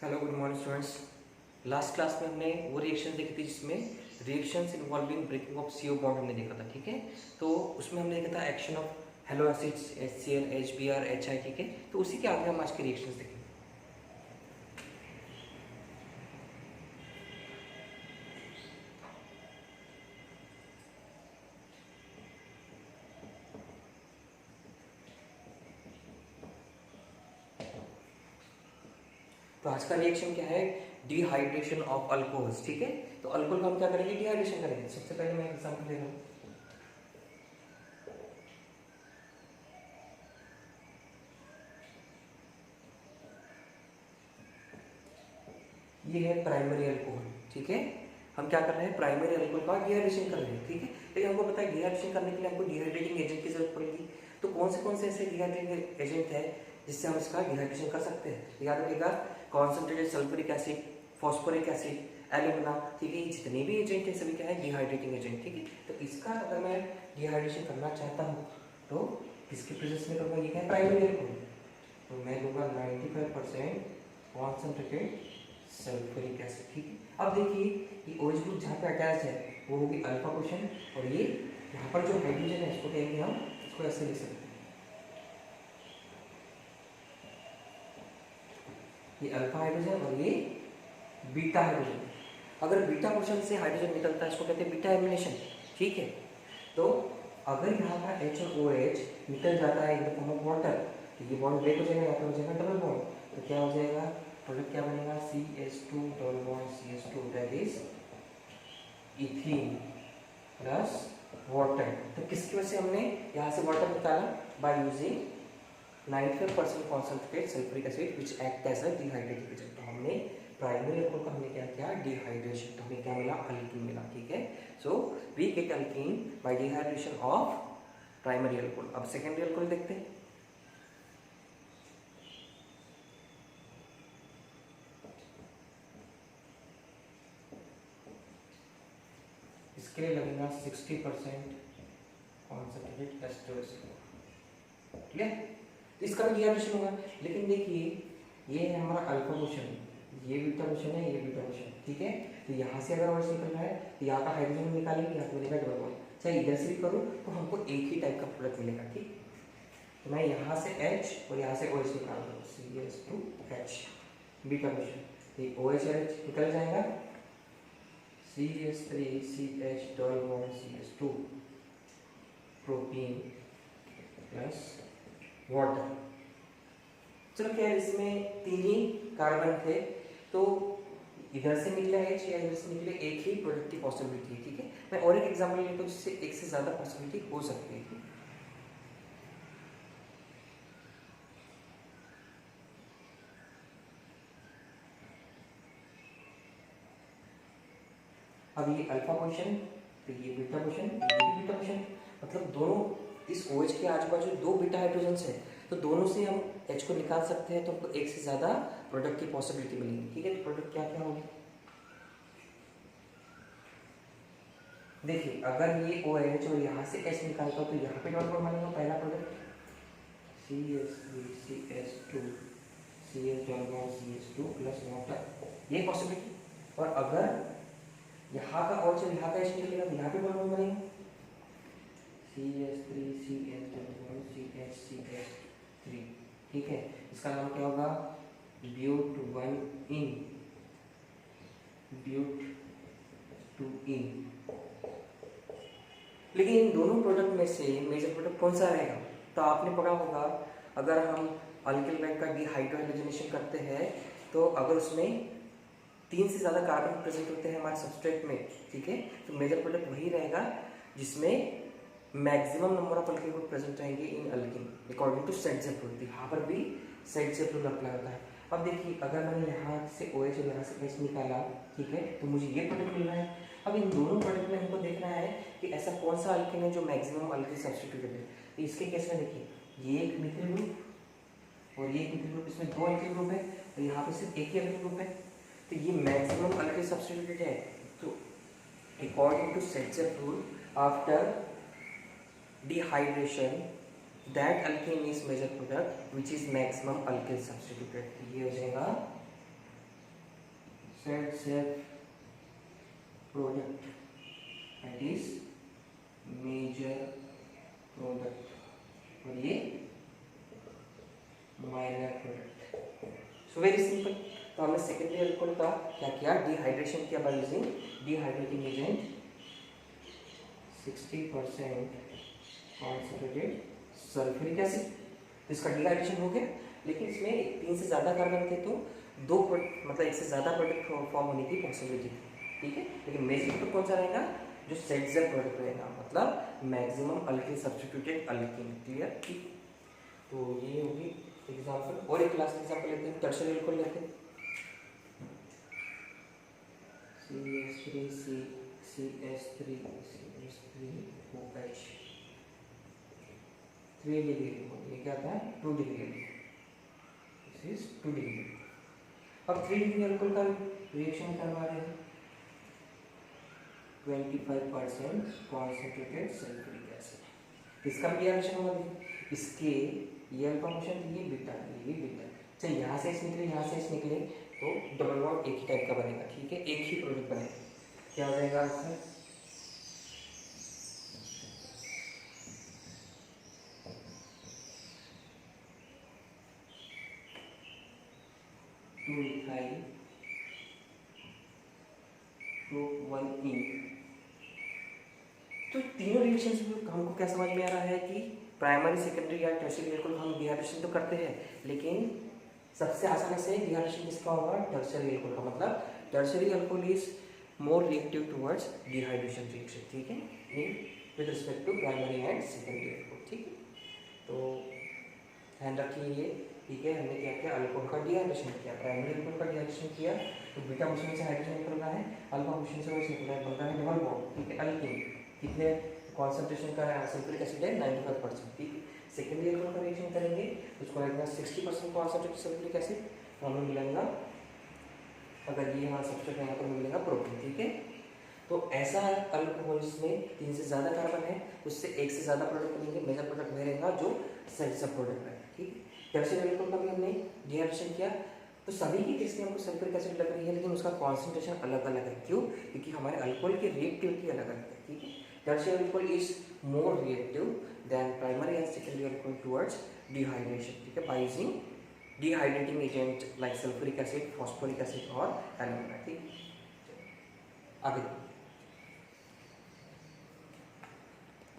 Hello good morning students. Last class में हमने वो रिएक्शन देखी थी जिसमें reactions involving breaking of CO bond हमने देखा था, ठीक है। तो उसमें हमने देखा था action of hello acids HCl HBr HI, ठीक है। तो उसी के आगे हम आज के रिएक्शंस देखेंगे। तो आज का रिएक्शन क्या है? डिहाइड्रेशन ऑफ अल्कोहल्स, ठीक है। तो अल्कोहल का हम क्या करेंगे? डिहाइड्रेशन करेंगे। सबसे पहले मैं एग्जाम्पल दे रहा हूँ। ये है प्राइमरी अल्कोहल, ठीक है। हम क्या कर रहे हैं? प्राइमरी अल्कोहल का डिहाइड्रेशन कर रहे हैं, ठीक है। लेकिन हमको पता है डिहाइड्रेशन करने के लिए हमको डिहाइड्रेटिंग एजेंट की जरूरत पड़ेगी। तो कौन से ऐसे डिहाइड्रेटिंग एजेंट है जिससे हम इसका डिहाइड्रेशन कर सकते हैं? याद रखिएगा, concentrated sulphuric acid, phosphoric acid, alumina, ठीक है। ये जितने भी एजेंट है सभी क्या है? डिहाइड्रेटिंग एजेंट, ठीक है। तो इसका अगर मैं डिहाइड्रेशन करना चाहता हूँ तो किसके प्रेजेंस में करूँगा? ये क्या है? Primary alcohol. तो मैं लूँगा 95% कॉन्सेंट्रेटेड सल्फ्यूरिक एसिड, ठीक है। अब देखिए, ये OH ग्रुप जहाँ पे अटैच है वो होगी अल्फा पोर्शन, और ये यहाँ पर जो हाइड्रोजन है इसको कहेंगे हम, इसको ऐसे लिख सकते हैं, ये अल्फा हाइड्रोजन और ये बीटा हाइड्रोजन। अगर बीटा पोर्शन से हाइड्रोजन निकलता है इसको कहते हैं बीटा एमिनेशन, ठीक है। तो अगर यहाँ का H और OH निकल जाता है in the form of water तो ये बॉन्ड ब्रेक हो जाएगा, यहाँ पे हो जाएगा डबल बॉन्ड। तो क्या हो जाएगा? प्रोडक्ट क्या बनेगा? CH2 double bond CH2, that is ethene plus water. तो किसकी वजह से हमने यहाँ से वाटर निकाला? By using 95% concentrated sulphuric acid which act as a dehydrating agent. तो हमने प्राइमरी अल्कोहल का हमने क्या किया? डिहाइड्रेशन। तो हमें क्या मिला? अल्कीन मिला, ठीक है। So we get alkene by dehydration of primary alcohol. अब सेकेंडरी अल्कोहल देखते हैं। इसके लिए लगेगा 60% कॉन्सेंट्रेटेड एस्टर एसिड, ठीक है। तो इसका भी डिहाइड्रेशन होगा। लेकिन देखिए, ये है हमारा अल्फा पोर्शन, ये बीटा पोर्शन है, ये बीटा पोर्शन, ठीक है। तो यहाँ से अगर OH निकल रहा है तो यहाँ का हाइड्रोजन निकालेंगे, यहाँ पे मिलेगा डबल बॉन्ड। चाहे इधर से भी करूँ तो हमको एक ही टाइप का प्रोडक्ट मिलेगा, ठीक। तो मैं यहाँ से H और यहाँ से OH निकाल दूँ, CH2H बीटा पोर्शन। ये OH निकल जाएगा, CH3CH double bond CH2 propene plus water. चलो क्या है, इसमें 3 ही कार्बन थे तो इधर से निकला H या इधर से निकले एक ही प्रोडक्ट की पॉसिबिलिटी है, ठीक है। मैं और एक एग्जांपल लेता हूँ जिससे एक से ज्यादा पॉसिबिलिटी हो सकती है। अब ये अल्फा पोर्शन, तो ये बीटा पोर्शन, ये भी बीटा पोर्शन, मतलब दोनों इस OH के आजू बाजू 2 बीटा हाइड्रोजन है, तो दोनों से हम H को निकाल सकते हैं तो हमको एक से ज्यादा प्रोडक्ट की पॉसिबिलिटी मिलेगी, ठीक है। तो प्रोडक्ट क्या क्या होगी? देखिए, अगर ये OH और यहाँ से H निकालता हूँ तो यहाँ पे डबल बॉन्ड बनेगा, पहला product CH3CH2 CH double bond CH2 plus water, ये पॉसिबिलिटी। और अगर यहाँ का OH और यहाँ का H निकलेगा तो यहाँ पे डबल बॉन्ड बनेगा, CH3CH डबल बॉन्ड CH3, ठीक है। इसका नाम क्या होगा? ब्यूट 2 इन। लेकिन इन दोनों प्रोडक्ट में से मेजर प्रोडक्ट कौन सा रहेगा? तो आपने पढ़ा होगा, अगर हम अल्किल बैंक का डिहाइड्रोजनेशन करते हैं तो अगर उसमें 3 से ज़्यादा कार्बन प्रेजेंट होते हैं हमारे सबस्ट्रेट में, ठीक है, तो मेजर प्रोडक्ट वही रहेगा जिसमें maximum number of alkyl group present रहेंगे in alkene according to Saytzeff rule. यहाँ पर भी सेट रूल अप्लाई होता है। अब देखिए, अगर मैंने यहाँ से OH और यहाँ से H निकाला, ठीक है, तो मुझे ये प्रोडक्ट मिल रहा है। अब इन दोनों प्रोडक्ट में हमको देखना है कि ऐसा कौन सा अल्किन है जो मैक्सिमम अल्किल सब्स्टिट्यूटेड है। तो इसके केस में देखिए, ये एक मिथिल ग्रुप और ये एक मिथिल ग्रुप, इसमें 2 अल्किल ग्रुप है और यहाँ पे सिर्फ एक ही अल्किल ग्रुप है, तो ये मैक्सिमम अल्किल सब्स्टिट्यूटेड है। तो according to Saytzeff rule after dehydration that alkene is major product which is maximum alkyl substituted। ये हो जाएगा Saytzeff product, that is major product, और ये minor product. So very simple. तो हमने सेकेंडरी अल्कोहल का क्या किया, डिहाइड्रेशन किया by using dehydrating agent 60% concentrated sulphuric acid. तो इसका डिहाइड्रेशन हो गया, लेकिन इसमें 3 से ज़्यादा कार्बन थे तो दो मतलब एक से ज़्यादा प्रोडक्ट फॉर्म होने की पॉसिबिलिटी थी, ठीक है। लेकिन मेजर प्रोडक्ट कौन सा रहेगा, जो सेट प्रोडक्ट रहेगा, मतलब maximum alkyl substituted alkene. Clear, ठीक। तो ये होगी एग्जाम्पल। और एक क्लास एग्जाम्पल लेते हैं, टर्शियरी अल्कोहल लेते हैं। CH3CH3OH 3 degree. ये क्या था, 2 डिग्री। This is 2 degree. अब 3 डिग्री अल्कोहल का रिएक्शन करवा रहे हैं 25% कॉन्सेंट्रेटेड सल्फ्यूरिक एसिड। इसका भी रिएक्शन होगा, इसके ये अल्फा फंक्शन, ये बीटा, ये बीटा। अच्छा, यहाँ से इस निकले, यहाँ से इस निकले, तो डबल बॉन्ड एक ही टाइप का बनेगा, ठीक है, एक ही प्रोडक्ट बनेगा। क्या हो जाएगा आंसर, टू इथाइल टू 1 इन। तो तीनों रिएक्शन से हमको क्या समझ में आ रहा है कि प्राइमरी, सेकेंडरी या टर्शियरी अल्कोहल हम डिहाइड्रेशन तो करते हैं, लेकिन सबसे आसानी से डिहाइड्रेशन किसका होगा, टर्शियरी अल्कोहल का। मतलब tertiary alcohol is more reactive towards dehydration reaction, ठीक है, with respect to primary and secondary alcohol, ठीक है। तो ध्यान रखिए ये, ठीक है। हमने क्या किया, अल्कोहल का डिहाइड्रेशन किया, प्राइमरी अल्कोहल का डिहाइड्रेशन किया, तो बीटा मिश्रण से हाइड्रोजन निकल रहा है, अल्फा मिश्रण से वैसे निकल रहा है डबल बॉन्ड, ठीक है, अल्कीन। कितने कॉन्सेंट्रेशन का सल्फ्यूरिक एसिड है, 95%, ठीक है। सेकेंडरी अल्कोहल का रिएक्शन करेंगे, उसको लगेगा 60% कॉन्सेंट्रेटेड सल्फ्यूरिक एसिड, तो हमें मिलेगा, अगर ये यहाँ सब्सट्रेट यहाँ पर मिलेगा प्रोटीन, ठीक है। तो ऐसा अल्कोहल जिसमें 3 से ज़्यादा कार्बन है, उससे एक से ज़्यादा प्रोडक्ट बनेंगे, मेजर प्रोडक्ट वह रहेगा जो सेल्फ प्रोडक्ट रहेगा, ठीक है। टर्शियरी अल्कोहल का भी हमने डिहाइड्रेशन किया, तो सभी की केस में हमको सल्फ्यूरिक एसिड लग रही है, लेकिन उसका कॉन्सेंट्रेशन अलग अलग है। क्यों, क्योंकि हमारे अल्कोहल की रिएक्टिविटी अलग अलग है, ठीक है। Tertiary alcohol is more reactive than primary and secondary alcohol towards dehydration, ठीक है, bye using dehydrating agent like sulphuric acid, phosphoric acid और एल्यूमिना, ठीक है। आगे